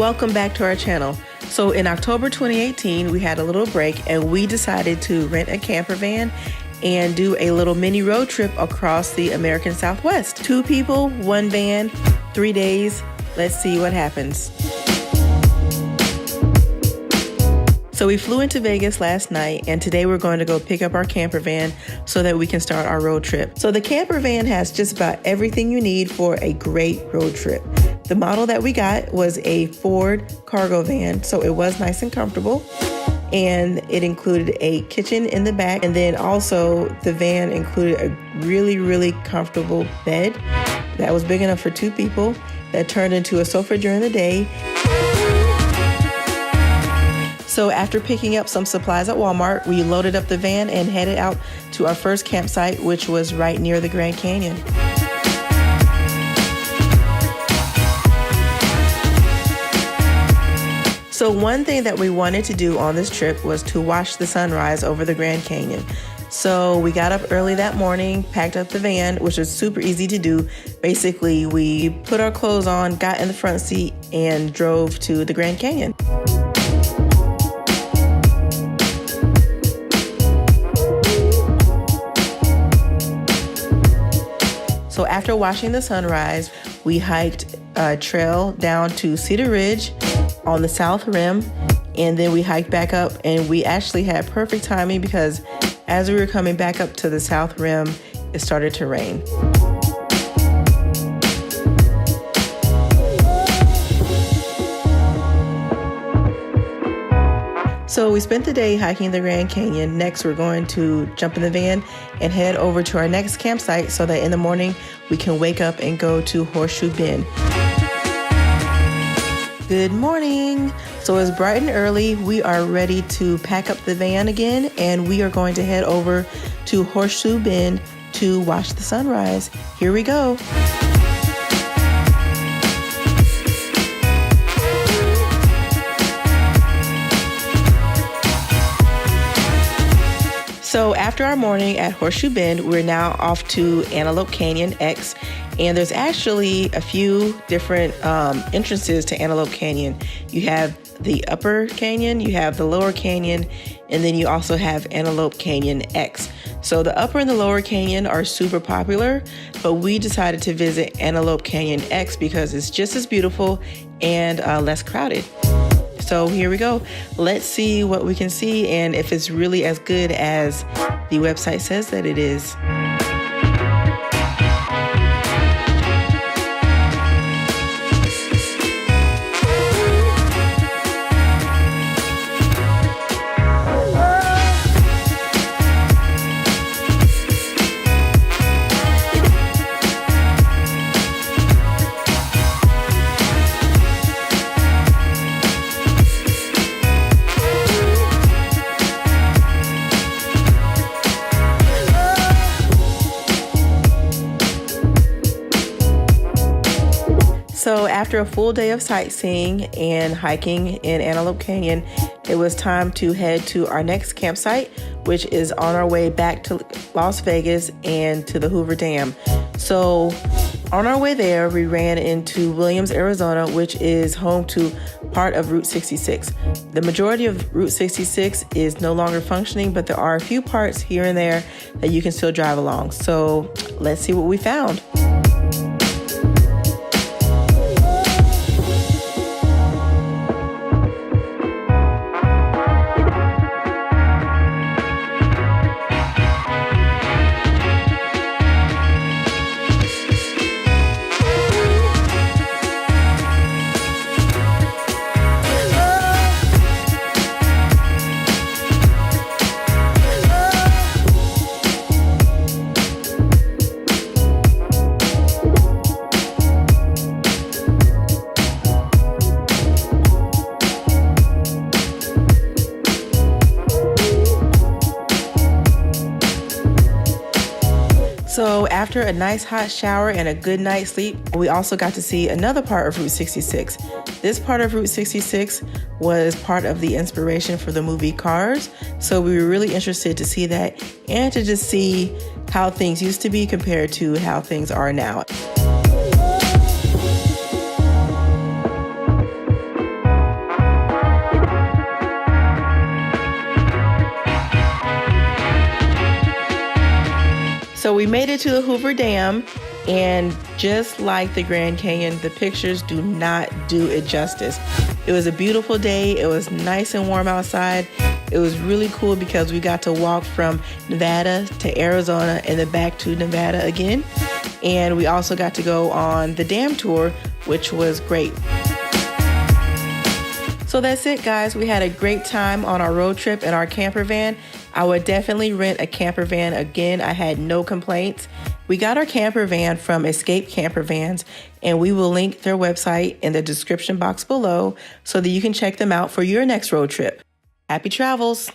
welcome back to our channel. So in October 2018, we had a little break and we decided to rent a camper van and do a little mini road trip across the American Southwest. 2 people, 1 van, 3 days. Let's see what happens. So we flew into Vegas last night, and today we're going to go pick up our camper van so that we can start our road trip. So the camper van has just about everything you need for a great road trip. The model that we got was a Ford cargo van, so it was nice and comfortable. And it included a kitchen in the back, and then also the van included a really comfortable bed that was big enough for 2 people that turned into a sofa during the day. So after picking up some supplies at Walmart, we loaded up the van and headed out to our first campsite, which was right near the Grand Canyon. So one thing that we wanted to do on this trip was to watch the sunrise over the Grand Canyon. So we got up early that morning, packed up the van, which was super easy to do. Basically, we put our clothes on, got in the front seat, and drove to the Grand Canyon. So after watching the sunrise, we hiked a trail down to Cedar Ridge on the south rim, and then we hiked back up, and we actually had perfect timing because as we were coming back up to the south rim, it started to rain. So we spent the day hiking the Grand Canyon. Next, we're going to jump in the van and head over to our next campsite so that in the morning we can wake up and go to Horseshoe Bend. Good morning. So it's bright and early. We are ready to pack up the van again, and we are going to head over to Horseshoe Bend to watch the sunrise. Here we go. So after our morning at Horseshoe Bend, we're now off to Antelope Canyon X, and there's actually a few different entrances to Antelope Canyon. You have the upper canyon, you have the lower canyon, and then you also have Antelope Canyon X. So the upper and the lower canyon are super popular, but we decided to visit Antelope Canyon X because it's just as beautiful and less crowded. So here we go. Let's see what we can see and if it's really as good as the website says that it is. So after a full day of sightseeing and hiking in Antelope Canyon, it was time to head to our next campsite, which is on our way back to Las Vegas and to the Hoover Dam. So on our way there, we ran into Williams, Arizona, which is home to part of Route 66. The majority of Route 66 is no longer functioning, but there are a few parts here and there that you can still drive along. So let's see what we found. So after a nice hot shower and a good night's sleep, we also got to see another part of Route 66. This part of Route 66 was part of the inspiration for the movie Cars. So we were really interested to see that and to just see how things used to be compared to how things are now. So we made it to the Hoover Dam, and just like the Grand Canyon, the pictures do not do it justice. It was a beautiful day. It was nice and warm outside. It was really cool because we got to walk from Nevada to Arizona and then back to Nevada again. And we also got to go on the dam tour, which was great. So that's it, guys. We had a great time on our road trip in our camper van. I would definitely rent a camper van again. I had no complaints. We got our camper van from Escape Campervans, and we will link their website in the description box below so that you can check them out for your next road trip. Happy travels!